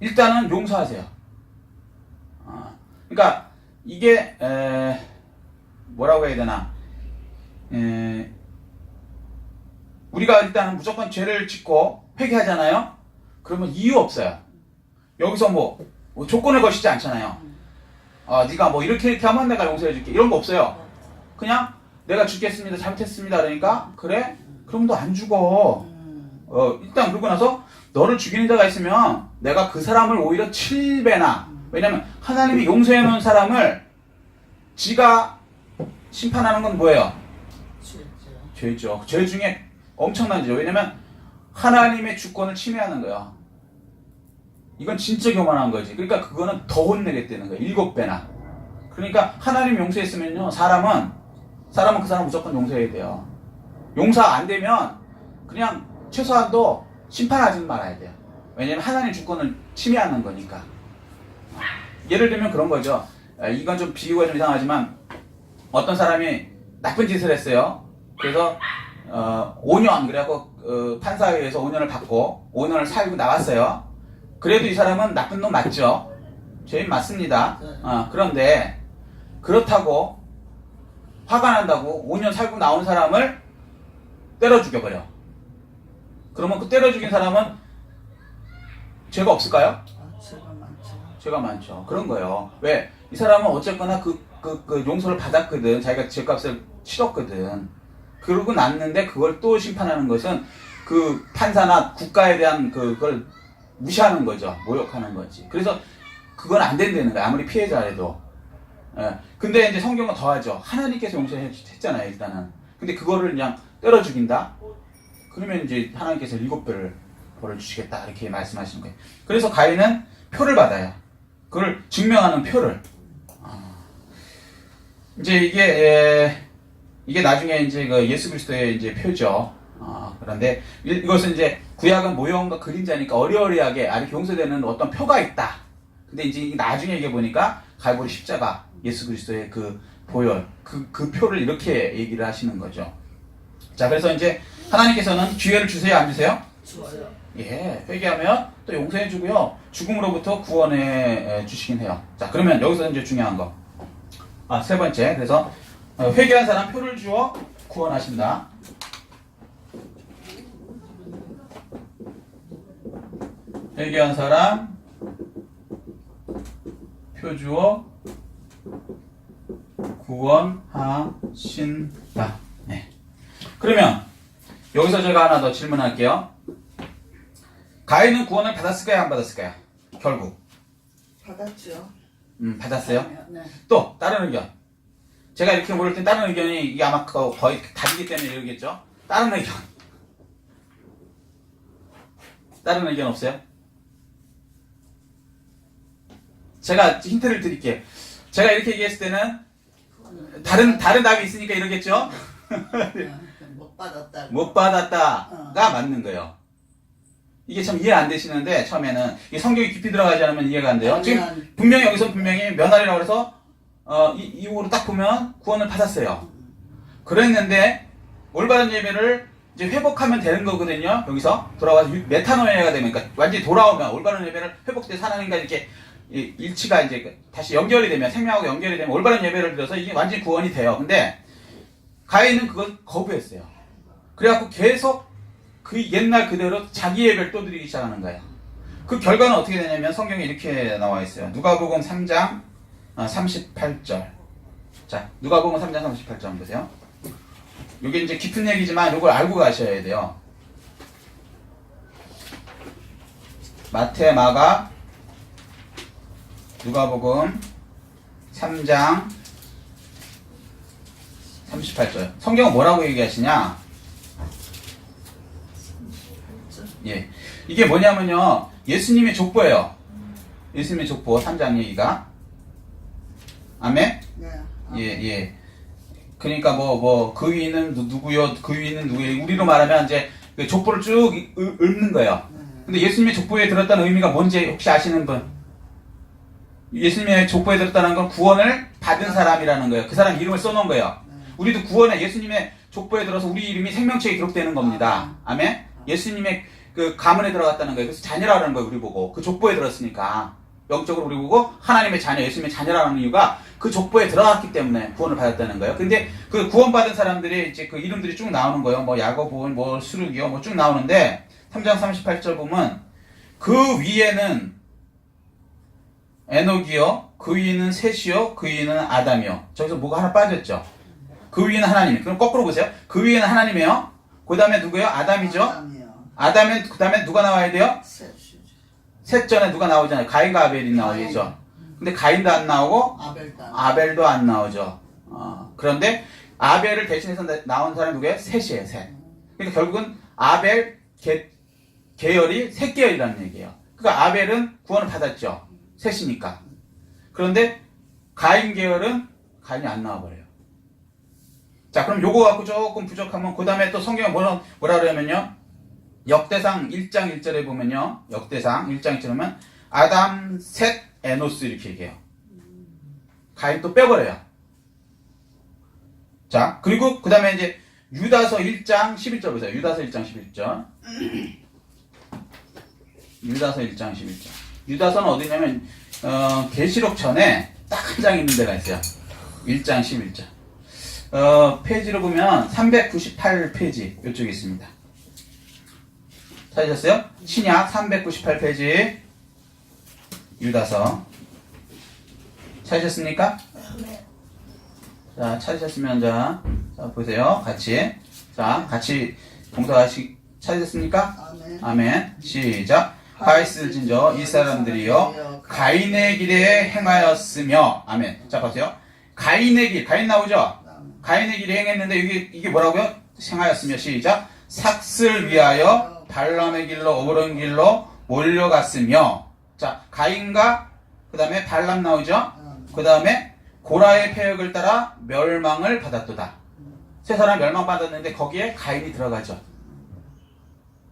일단은 용서하세요. 그러니까 이게 뭐라고 해야 되나, 우리가 일단은 무조건 죄를 짓고 회개하잖아요. 그러면 이유 없어요. 여기서 뭐 조건을 거시지 않잖아요. 네가 뭐 이렇게 하면 내가 용서해줄게 이런 거 없어요. 그냥 내가 죽겠습니다, 잘못했습니다 그러니까 그래? 그럼 너 안 죽어. 일단 그러고 나서 너를 죽이는 자가 있으면 내가 그 사람을 오히려 7배나, 왜냐면 하나님이 용서해 놓은 사람을 지가 심판하는 건 뭐예요? 죄죠. 죄 중에 엄청난 죄죠. 왜냐면 하나님의 주권을 침해하는 거야. 이건 진짜 교만한 거지. 그러니까 그거는 더 혼내겠다는 거야. 7배나. 그러니까 하나님 용서했으면요, 사람은 그 사람 무조건 용서해야 돼요. 용서 안 되면 그냥 최소한도 심판하지는 말아야 돼요. 왜냐면 하나님 주권을 침해하는 거니까. 예를 들면 그런 거죠. 이건 좀 비유가 좀 이상하지만 어떤 사람이 나쁜 짓을 했어요. 그래서 5년, 그래갖고 판사회에서 5년을 받고 5년을 살고 나왔어요. 그래도 이 사람은 나쁜 놈 맞죠? 죄인 맞습니다. 그런데 그렇다고 화가 난다고 5년 살고 나온 사람을 때려 죽여버려. 그러면 그 때려 죽인 사람은 죄가 없을까요? 죄가 많죠. 죄가 많죠. 그런 거예요. 왜? 이 사람은 어쨌거나 그 용서를 받았거든. 자기가 죄값을 치렀거든. 그러고 났는데 그걸 또 심판하는 것은 그 판사나 국가에 대한 그걸 무시하는 거죠. 모욕하는 거지. 그래서 그건 안 된다는 거야. 아무리 피해자라도. 근데 이제 성경은 더하죠. 하나님께서 용서했잖아요, 일단은. 근데 그거를 그냥 때려 죽인다? 그러면 이제 하나님께서 7배를 벌을 주시겠다. 이렇게 말씀하시는 거예요. 그래서 가인은 표를 받아요. 그걸 증명하는 표를. 이제 이게 나중에 이제 그 예수 그리스도의 이제 표죠. 그런데 이것은 이제 구약은 모형과 그림자니까 어리어리하게 이렇게 용서되는 어떤 표가 있다. 근데 이제 나중에 이게 보니까 갈보리 십자가, 예수 그리스도의 그 보혈, 그 표를 이렇게 얘기를 하시는 거죠. 자, 그래서 이제 하나님께서는 기회를 주세요, 안 주세요? 좋아요. 예, 회개하면 또 용서해 주고요. 죽음으로부터 구원해 주시긴 해요. 자, 그러면 여기서 이제 중요한 거. 세 번째. 그래서 회개한 사람 표를 주어 구원하신다. 회개한 사람 표 주어 구원하신다. 네. 그러면 여기서 제가 하나 더 질문할게요. 가인은 구원을 받았을까요, 안 받았을까요? 결국 받았죠. 받았어요. 네. 또 다른 의견. 제가 이렇게 물을 땐 다른 의견이 이게 아마 거의 답이기 때문에 이러겠죠. 다른 의견. 다른 의견 없어요? 제가 힌트를 드릴게요. 제가 이렇게 얘기했을 때는 다른 답이 있으니까 이러겠죠. 못 받았다. 못 받았다가 맞는 거예요. 이게 참 이해 안 되시는데 처음에는 이 성경이 깊이 들어가지 않으면 이해가 안 돼요. 지금 분명히 여기서 분명히 면할이라고 해서 이후로 딱 보면 구원을 받았어요. 그랬는데 올바른 예배를 이제 회복하면 되는 거거든요. 여기서 돌아와서 메타노이아가 되면, 그러니까 완전히 돌아오면 올바른 예배를 회복돼서 하나님과 이렇게 일치가 이제 다시 연결이 되면, 생명하고 연결이 되면 올바른 예배를 드려서 이게 완전히 구원이 돼요. 근데 가인은 그걸 거부했어요. 그래갖고 계속 그 옛날 그대로 자기 예배를 또 드리기 시작하는 거예요. 그 결과는 어떻게 되냐면 성경에 이렇게 나와 있어요. 누가복음 3장 38절. 자, 누가복음 3장 38절 보세요. 이게 이제 깊은 얘기지만 이걸 알고 가셔야 돼요. 마태, 마가, 누가복음 3장 38절. 성경은 뭐라고 얘기하시냐? 예. 이게 뭐냐면요. 예수님의 족보예요. 예수님의 족보 3장 얘기가. 아멘? 네. 예, 예. 그러니까 그 위는 누구요? 그 위는 누구예요? 우리로 말하면 이제 그 족보를 쭉 읊는 거예요. 근데 예수님의 족보에 들었다는 의미가 뭔지 혹시 아시는 분? 예수님의 족보에 들었다는 건 구원을 받은 사람이라는 거예요. 그 사람 이름을 써놓은 거예요. 우리도 구원에 예수님의 족보에 들어서 우리 이름이 생명책에 기록되는 겁니다. 아멘? 예수님의 그 가문에 들어갔다는 거예요. 그래서 자녀라는 거예요. 우리 보고. 그 족보에 들었으니까. 영적으로 우리 보고 하나님의 자녀, 예수님의 자녀라는 이유가 그 족보에 들어갔기 때문에 구원을 받았다는 거예요. 근데 그 구원받은 사람들이 이제 그 이름들이 쭉 나오는 거예요. 뭐 야고보는 뭐 수룩이요. 뭐 쭉 나오는데 3장 38절 보면 그 위에는 에녹이요. 그 위에는 셋이요. 그 위에는 아담이요. 저기서 뭐가 하나 빠졌죠. 그 위에는 하나님. 그럼 거꾸로 보세요. 그 위에는 하나님이에요. 그 다음에 누구예요? 아담이죠. 아담은 그 다음에 누가 나와야 돼요? 셋 전에 누가 나오잖아요. 가인과 아벨이 나오겠죠. 근데 가인도 안 나오고 아벨도 안 나오죠. 그런데 아벨을 대신해서 나온 사람이 누구예요? 셋이에요. 셋. 그러니까 결국은 아벨 계열이 셋 계열이라는 얘기예요. 그러니까 아벨은 구원을 받았죠. 셋이니까. 그런데 가인 계열은 가인이 안 나와버려요. 자, 그럼 요거 갖고 조금 부족하면 그 다음에 또 성경에 뭐라 그러냐면요. 역대상 1장 1절에 보면요. 역대상 1장 1절에 보면 아담, 셋, 에노스 이렇게 얘기해요. 가인 또 빼버려요. 자, 그리고 그 다음에 이제 유다서 1장 11절 보세요. 유다서 1장 11절. 유다서 1장 11절. 유다서는 어디냐면 계시록 전에 딱 한 장 있는 데가 있어요. 1장 11절. 페이지로 보면 398페이지 이쪽에 있습니다. 찾으셨어요? 신약 398페이지 유다서 찾으셨습니까? 자, 찾으셨으면 자 보세요. 같이 봉사하시 찾으셨습니까? 아멘. 시작. 하이슬진저 이 사람들이요 가인의 길에 행하였으며 아멘. 자 보세요. 가인의 길 가인 나오죠? 가인의 길에 행했는데 이게 뭐라고요? 행하였으며 시작. 삭슬 위하여 발람의 길로 오른 길로 몰려갔으며 자 가인과 그 다음에 발람 나오죠? 그 다음에 고라의 폐역을 따라 멸망을 받았도다. 세 사람 멸망받았는데 거기에 가인이 들어가죠.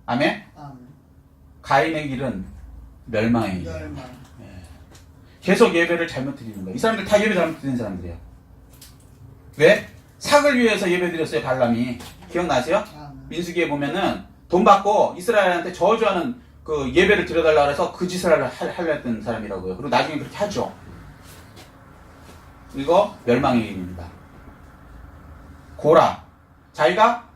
아멘? 가인의 길은 멸망의 길. 계속 예배를 잘못 드리는 거예요. 이 사람들 다 예배 잘못 드리는 사람들이에요. 왜? 삭을 위해서 예배 드렸어요. 발람이. 기억나세요? 민수기에 보면은 돈 받고 이스라엘한테 저주하는 그 예배를 드려달라고 해서 그 짓을 하려 했던 사람이라고요. 그리고 나중에 그렇게 하죠. 이거 멸망의 길입니다. 고라. 자기가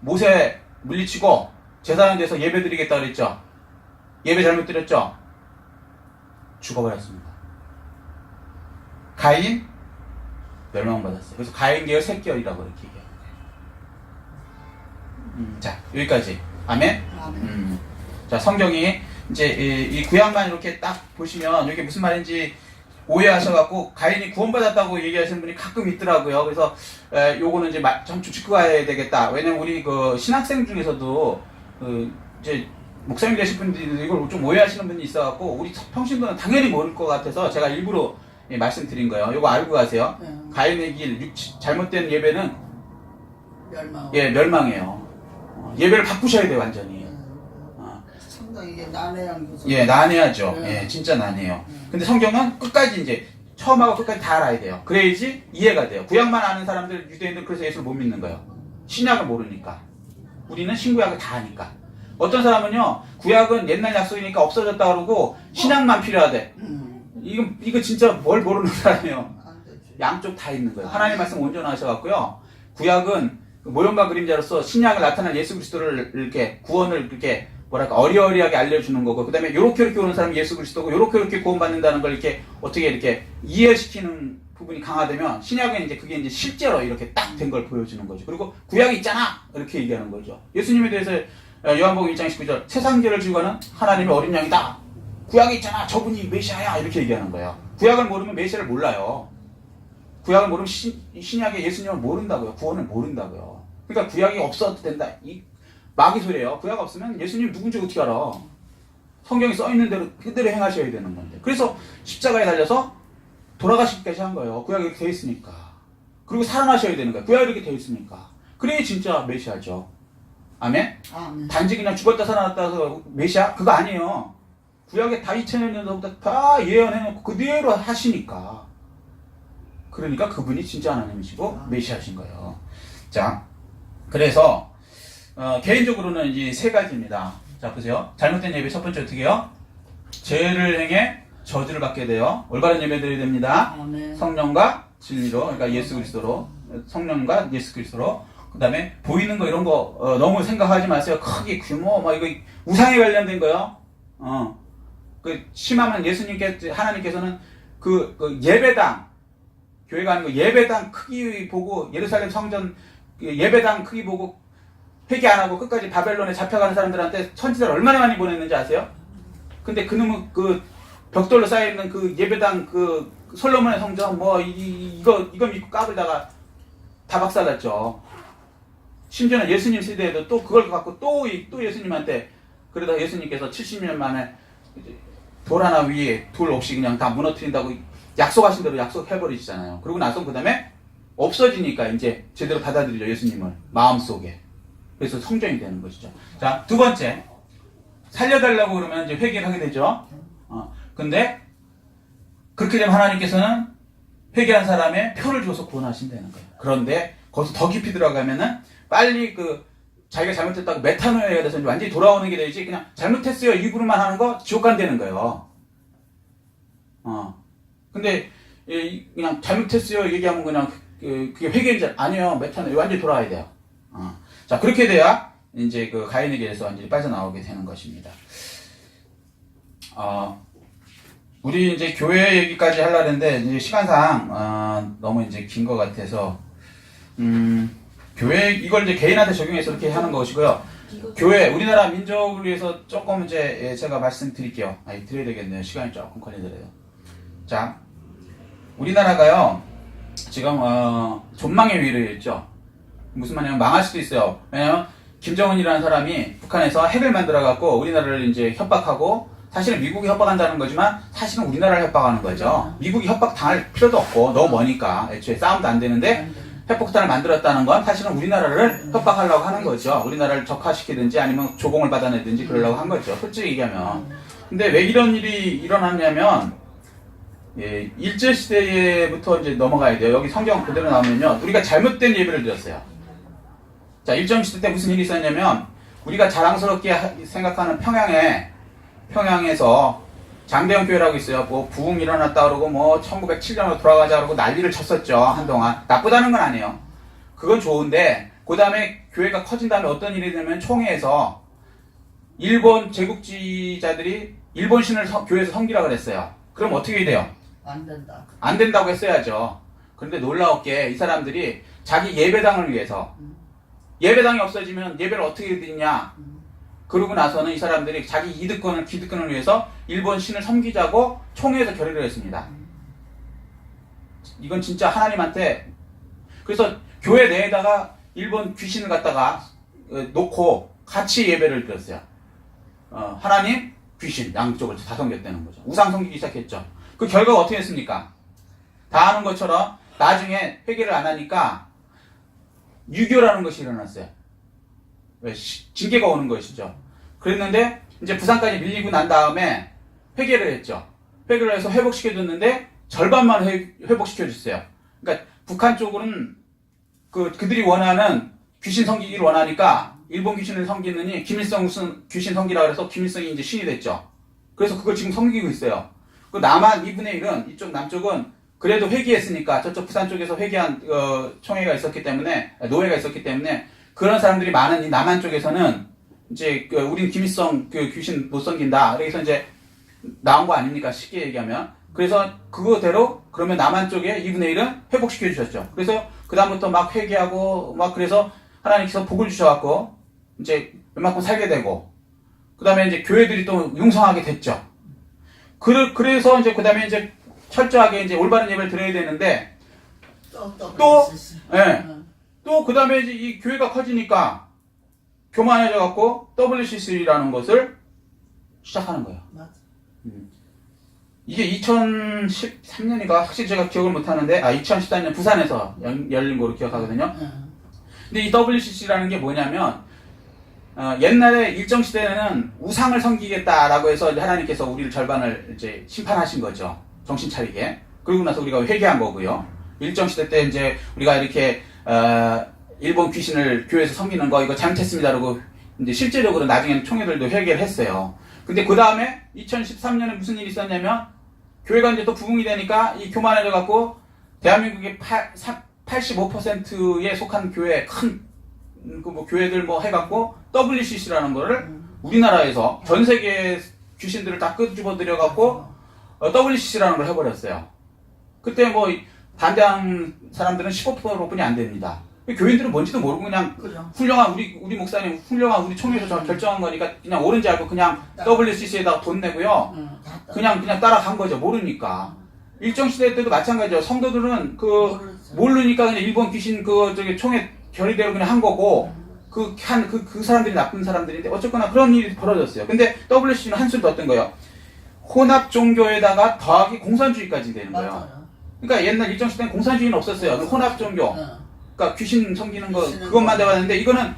모세 물리치고 제사장 돼서 예배 드리겠다 그랬죠. 예배 잘못 드렸죠. 죽어버렸습니다. 가인 멸망받았어요. 그래서 가인 계열 셋계열이라고 이렇게 얘기해요. 자, 여기까지. 아멘? 자, 성경이 이제 이 구약만 이렇게 딱 보시면 이게 무슨 말인지 오해하셔갖고 가인이 구원받았다고 얘기하시는 분이 가끔 있더라고요. 그래서 요거는 이제 좀 짚고 가야 되겠다. 왜냐면 우리 그 신학생 중에서도 이제 목사님 되신 분들이 이걸 좀 오해하시는 분이 있어갖고 우리 평신도는 당연히 모를 것 같아서 제가 일부러 말씀드린 거예요. 요거 알고 가세요. 가인의 길, 잘못된 예배는 멸망이에요. 예배를 바꾸셔야 돼요, 완전히. 상당히 이게 난해한 구조. 난해하죠. 진짜 난해해요. 근데 성경은 끝까지 이제 처음하고 끝까지 다 알아야 돼요. 그래야지 이해가 돼요. 구약만 아는 사람들, 유대인들 그래서 예수를 못 믿는 거예요. 신약을 모르니까. 우리는 신구약을 다 아니까. 어떤 사람은요, 구약은 옛날 약속이니까 없어졌다 그러고 신약만 필요하대. 이거 진짜 뭘 모르는 사람이에요. 양쪽 다 있는 거예요. 하나님의 말씀 온전하셔갖고요. 구약은 모형과 그림자로서 신약을 나타난 예수 그리스도를 이렇게 구원을 이렇게 뭐랄까 어리어리하게 알려주는 거고, 그 다음에 요렇게 오는 사람이 예수 그리스도고 요렇게 구원받는다는 걸 이렇게 어떻게 이렇게 이해시키는 부분이 강화되면 신약은 이제 그게 이제 실제로 이렇게 딱 된 걸 보여주는 거죠. 그리고 구약이 있잖아 이렇게 얘기하는 거죠. 예수님에 대해서 요한복음 1장 19절 세상죄를 지고 가는 하나님의 어린 양이다 구약에 있잖아 저분이 메시아야 이렇게 얘기하는 거예요. 구약을 모르면 메시아를 몰라요. 구약을 모르면 신약의 예수님을 모른다고요. 구원을 모른다고요. 그러니까 구약이 없어도 된다. 이 마귀 소리예요. 구약 없으면 예수님 누군지 어떻게 알아? 성경에 써 있는 대로 그대로 행하셔야 되는 건데. 그래서 십자가에 달려서 돌아가시기까지 한 거예요. 구약이 이렇게 되어 있으니까. 그리고 살아나셔야 되는 거예요. 구약이 이렇게 되어 있으니까. 그래야 진짜 메시아죠. 아멘? 아멘. 단지 그냥 죽었다 살아났다 해서 메시아? 그거 아니에요. 구약에 다 2000년 전부터 다 예언해놓고 그대로 하시니까. 그러니까 그분이 진짜 하나님이시고 메시아신 거예요. 자, 그래서 개인적으로는 이제 세 가지입니다. 자, 보세요. 잘못된 예배 첫 번째 어떻게 해요? 죄를 행해 저주를 받게 돼요. 올바른 예배 드려야 됩니다. 아멘. 성령과 진리로, 그러니까 예수 그리스도로, 성령과 예수 그리스도로. 그 다음에 보이는 거 이런 거 너무 생각하지 마세요. 크기, 규모, 막 이거 우상에 관련된 거요. 그 심하면 하나님께서는 그 예배당, 교회가 아니고 예배당 크기 보고 예루살렘 성전 예배당 크기 보고 회개 안 하고 끝까지 바벨론에 잡혀가는 사람들한테 천지들 얼마나 많이 보냈는지 아세요? 근데 그놈은 그 벽돌로 쌓여있는 그 예배당 그 솔로몬의 성전 뭐 이거 믿고 까불다가 다 박살났죠. 심지어는 예수님 세대에도 또 그걸 갖고 또 예수님한테 그러다 예수님께서 70년 만에 돌 하나 위에 돌 없이 그냥 다 무너뜨린다고 약속하신 대로 약속해버리시잖아요. 그러고 나서 그 다음에 없어지니까 이제 제대로 받아들이죠. 예수님을 마음속에. 그래서 성전이 되는 것이죠. 자, 두 번째. 살려달라고 그러면 이제 회개를 하게 되죠. 근데 그렇게 되면 하나님께서는 회개한 사람의 표를 줘서 구원하신다는 거예요. 그런데 거기서 더 깊이 들어가면은 빨리 자기가 잘못했다고 메타노이아가 돼서 이제 완전히 돌아오는 게 되지 그냥 잘못했어요 입으로만 하는 거 지옥 간다는 거예요. 근데 그냥 잘못했어요 얘기하면 그냥 그게 회개인지 아니에요. 메타노이아 완전히 돌아와야 돼요. 자, 그렇게 돼야 이제 그 가인에게서 완전히 빠져나오게 되는 것입니다. 우리 이제 교회 얘기까지 하려고 했는데 이제 시간상 너무 이제 긴 것 같아서 교회 이걸 이제 개인한테 적용해서 이렇게 하는 것이고요. 교회 우리나라 민족을 위해서 조금 이제 제가 말씀드릴게요. 드려야 되겠네요. 시간이 조금 걸리더라고요. 자, 우리나라가요 지금 존망의 위기에 있죠. 무슨 말이냐면 망할 수도 있어요. 왜냐면 김정은이라는 사람이 북한에서 핵을 만들어갖고 우리나라를 이제 협박하고 사실은 미국이 협박한다는 거지만 사실은 우리나라를 협박하는 거죠. 미국이 협박 당할 필요도 없고 너무 머니까 애초에 싸움도 안 되는데 핵폭탄을 만들었다는 건 사실은 우리나라를 협박하려고 하는 거죠. 우리나라를 적화시키든지 아니면 조공을 받아내든지 그러려고 한 거죠. 솔직히 얘기하면. 근데 왜 이런 일이 일어났냐면 일제시대부터 이제 넘어가야 돼요. 여기 성경 그대로 나오면요. 우리가 잘못된 예배를 드렸어요. 자, 일정시대 때 무슨 일이 있었냐면 우리가 자랑스럽게 생각하는 평양에서 장대현 교회라고 있어요. 뭐 부흥 일어났다 그러고 뭐 1907년으로 돌아가자 그러고 난리를 쳤었죠. 한동안. 나쁘다는 건 아니에요. 그건 좋은데 그 다음에 교회가 커진 다음에 어떤 일이 되냐면 총회에서 일본 제국주의자들이 일본 신을 교회에서 섬기라 그랬어요. 그럼 어떻게 돼요? 안 된다. 안 된다고 했어야죠. 그런데 놀라웠게 이 사람들이 자기 예배당을 위해서 예배당이 없어지면 예배를 어떻게 드리냐. 그러고 나서는 이 사람들이 자기 기득권을 위해서 일본 신을 섬기자고 총회에서 결의를 했습니다. 이건 진짜 하나님한테 그래서 교회 내에다가 일본 귀신을 갖다가 놓고 같이 예배를 드렸어요. 하나님, 귀신 양쪽을 다 섬겼다는 거죠. 우상 섬기기 시작했죠. 그 결과가 어떻게 했습니까? 다 아는 것처럼 나중에 회개를 안 하니까 유교라는 것이 일어났어요. 왜? 징계가 오는 것이죠. 그랬는데 이제 부산까지 밀리고 난 다음에 회개를 했죠. 회개를 해서 회복시켜줬는데 절반만 회복시켜 줬어요. 그러니까 북한 쪽은 그들이 원하는 귀신 섬기기를 원하니까 일본 귀신을 섬기느니 김일성 무슨 귀신 섬기라 그래서 김일성이 이제 신이 됐죠. 그래서 그걸 지금 섬기고 있어요. 그 남한 2분의 1은 이쪽 남쪽은 그래도 회개했으니까 저쪽 부산 쪽에서 회개한 총회가 있었기 때문에 노예가 있었기 때문에 그런 사람들이 많은 이 남한 쪽에서는 이제 우린 김일성 귀신 못 섬긴다. 그래서 이제 나온 거 아닙니까? 쉽게 얘기하면. 그래서 그거대로 그러면 남한 쪽에 2분의 1은 회복시켜 주셨죠. 그래서 그다음부터 막 회개하고 막 그래서 하나님께서 복을 주셔갖고 이제 웬만큼 살게 되고 그다음에 이제 교회들이 또 융성하게 됐죠. 그래서 이제 그다음에 이제 철저하게 이제 올바른 예배를 드려야 되는데 또 예. 또 그다음에 이제 이 교회가 커지니까 교만해져 갖고 WCC라는 것을 시작하는 거예요. 맞아. 이게 2013년인가 확실히 제가 기억을 못 하는데 2014년 부산에서 열린 거로 기억하거든요. 근데 이 WCC라는 게 뭐냐면 옛날에 일정 시대에는 우상을 섬기겠다라고 해서 하나님께서 우리를 절반을 이제 심판하신 거죠. 정신 차리게. 그러고 나서 우리가 회개한 거고요. 일정 시대 때 이제 우리가 이렇게 일본 귀신을 교회에서 섬기는 거 이거 잘못했습니다라고 이제 실제적으로 나중에는 총회들도 회개를 했어요. 근데 그 다음에 2013년에 무슨 일이 있었냐면 교회가 이제 또 부흥이 되니까 이 교만해져 갖고 대한민국의 85%에 속한 교회 큰 그 뭐 교회들 뭐 해갖고 WCC라는 거를 우리나라에서 전 세계 귀신들을 다 끄집어 들여 갖고 WCC라는 걸 해버렸어요. 그때 뭐 반대한 사람들은 15%뿐이 안 됩니다. 교인들은 뭔지도 모르고 그냥 그죠. 훌륭한 우리 목사님 훌륭한 우리 총회에서 결정한 거니까 그냥 옳은지 알고 그냥 WCC에다가 돈 내고요. 그냥 따라간 거죠. 모르니까. 일정 시대 때도 마찬가지죠. 성도들은 모르니까 그냥 일본 귀신 저기 총회 결의대로 그냥 한 거고 그 사람들이 나쁜 사람들인데 어쨌거나 그런 일이 벌어졌어요. 근데 WCC는 한술 더 뜬 거예요. 혼합 종교에다가 더하기 공산주의까지 되는 거예요. 맞아요. 그러니까 옛날 일정 시대는 공산주의는 없었어요. 혼합 종교. 그러니까 귀신 섬기는 거 그것만 돼봤는데 이거는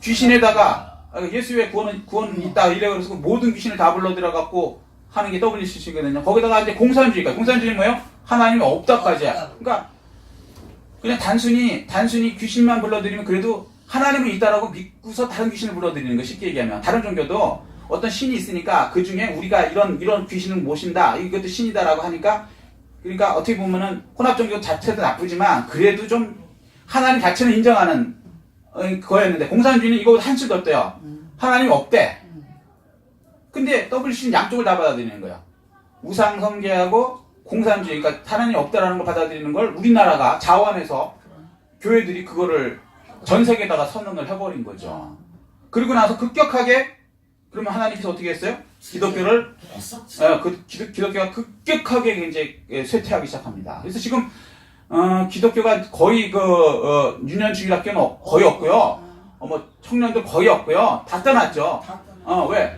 귀신에다가 예수의 구원은 있다 이래 그래서 모든 귀신을 다 불러 들어갖고 하는 게 WCC거든요. 거기다가 이제 공산주의가 공산주의는 뭐예요? 하나님이 없다까지야. 그러니까 그냥 단순히 귀신만 불러들이면 그래도 하나님은 있다라고 믿고서 다른 귀신을 불러들이는 거 쉽게 얘기하면 다른 종교도 어떤 신이 있으니까 그 중에 우리가 이런 귀신을 모신다 이것도 신이다라고 하니까 그러니까 어떻게 보면은 혼합 종교 자체도 나쁘지만 그래도 좀 하나님 자체는 인정하는 거였는데 공산주의는 이거보다 한층 더 떠요. 하나님이 없대. 근데 WCC는 양쪽을 다 받아들이는 거야. 우상 숭배하고 공산주의, 그러니까 하나님이 없다라는 걸 받아들이는 걸 우리나라가 자원해서 교회들이 그거를 전 세계에다가 선언을 해버린 거죠. 그리고 나서 급격하게 그러면 하나님께서 어떻게 했어요? 기독교를 기독교가 급격하게 이제 쇠퇴하기 시작합니다. 그래서 지금 기독교가 거의 유년주일 학교는 거의 없고요. 뭐 청년들 거의 없고요. 다 떠났죠. 왜?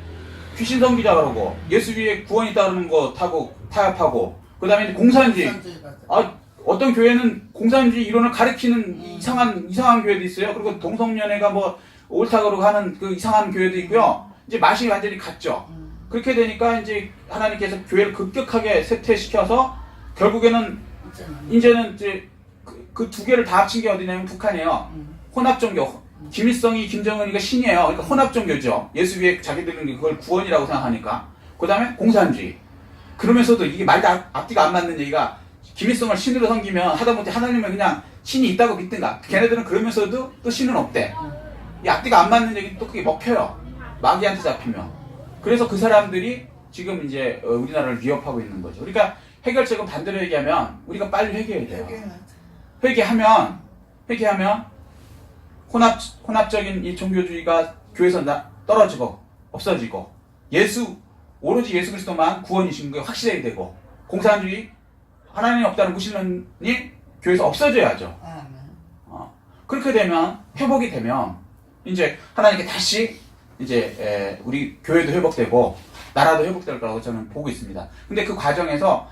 귀신 섬기자 그러고 예수 위에 구원 있다 그러는 거 타고 타협하고 그다음에 공산주의. 어떤 교회는 공산주의 이론을 가르치는 이상한 교회도 있어요. 그리고 동성연애가 뭐 옳다 그러고 하는 그 이상한 교회도 있고요. 이제 맛이 완전히 갔죠. 그렇게 되니까 이제 하나님께서 교회를 급격하게 쇠퇴시켜서 결국에는 이제는 이제 그 두 개를 다 합친 게 어디냐면 북한이에요. 혼합종교. 김일성이 김정은이가 신이에요. 그러니까 혼합종교죠. 예수 위에 자기들은 그걸 구원이라고 생각하니까. 그 다음에 공산주의. 그러면서도 이게 말도 앞뒤가 안 맞는 얘기가 김일성을 신으로 섬기면 하다못해 하나님은 그냥 신이 있다고 믿든가. 걔네들은 그러면서도 또 신은 없대. 이 앞뒤가 안 맞는 얘기 또 그게 먹혀요. 마귀한테 잡히면. 그래서 그 사람들이 지금 이제 우리나라를 위협하고 있는 거죠. 그러니까 해결책은 반대로 얘기하면 우리가 빨리 회개해야 돼요. 회개하면 혼합적인 이 종교주의가 교회에서 떨어지고 없어지고 오로지 예수 그리스도만 구원이신 게 확실하게 되고 공산주의 하나님이 없다는 무신론이 교회에서 없어져야죠. 그렇게 되면 회복이 되면 이제 하나님께 다시 이제 우리 교회도 회복되고 나라도 회복될 거라고 저는 보고 있습니다. 근데 그 과정에서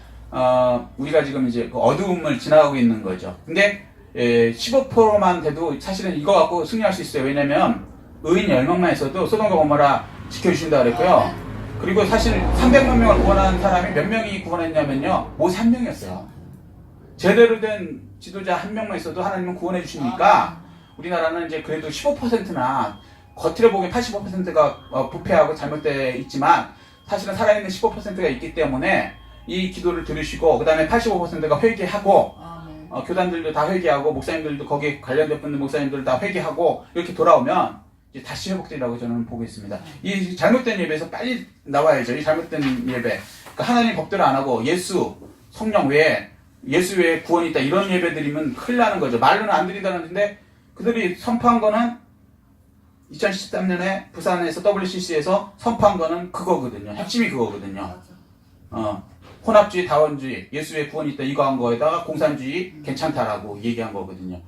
우리가 지금 이제 그 어두움을 지나가고 있는 거죠. 근데 15%만 돼도 사실은 이거 갖고 승리할 수 있어요. 왜냐면 의인 10명만 있어도 소돔과 고모라 지켜주신다 그랬고요. 그리고 사실 300만 명을 구원한 사람이 몇 명이 구원했냐면요. 모세 1명이었어요. 제대로 된 지도자 1명만 있어도 하나님은 구원해 주시니까 우리나라는 이제 그래도 15%나 겉으로 보기엔 85%가 부패하고 잘못되어 있지만 사실은 살아있는 15%가 있기 때문에 이 기도를 들으시고 그 다음에 85%가 회개하고 교단들도 다 회개하고 목사님들도 거기에 관련된 분들 목사님들 다 회개하고 이렇게 돌아오면 이제 다시 회복되리라고 저는 보고 있습니다. 이 잘못된 예배에서 빨리 나와야죠. 이 잘못된 예배. 그러니까 하나님 법대로 안 하고 예수, 성령 외에 예수 외에 구원이 있다 이런 예배 드리면 큰일 나는 거죠. 말로는 안 드린다는데 그들이 선포한 거는 2013년에 부산에서 WCC에서 선포한 거는 그거거든요. 핵심이 그거거든요. 혼합주의, 다원주의, 예수의 구원이 있다 이거 한 거에다가 공산주의 괜찮다라고 얘기한 거거든요.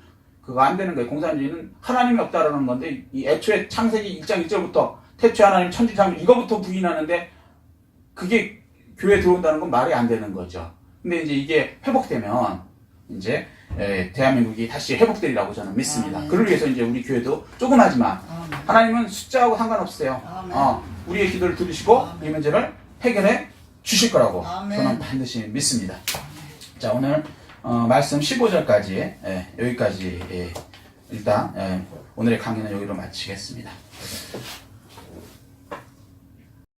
그거 안 되는 거예요. 공산주의는 하나님이 없다라는 건데 이 애초에 창세기 1장 1절부터 태초에 하나님 천지창조 이거부터 부인하는데 그게 교회에 들어온다는 건 말이 안 되는 거죠. 근데 이제 이게 회복되면 이제 대한민국이 다시 회복되리라고 저는 믿습니다. 그를 위해서 이제 우리 교회도 조그마지만 하나님은 숫자하고 상관없어요. 우리의 기도를 들으시고 이 문제를 해결해 주실 거라고 저는 반드시 믿습니다. 자, 오늘 말씀 15절까지 여기까지 일단 오늘의 강의는 여기로 마치겠습니다.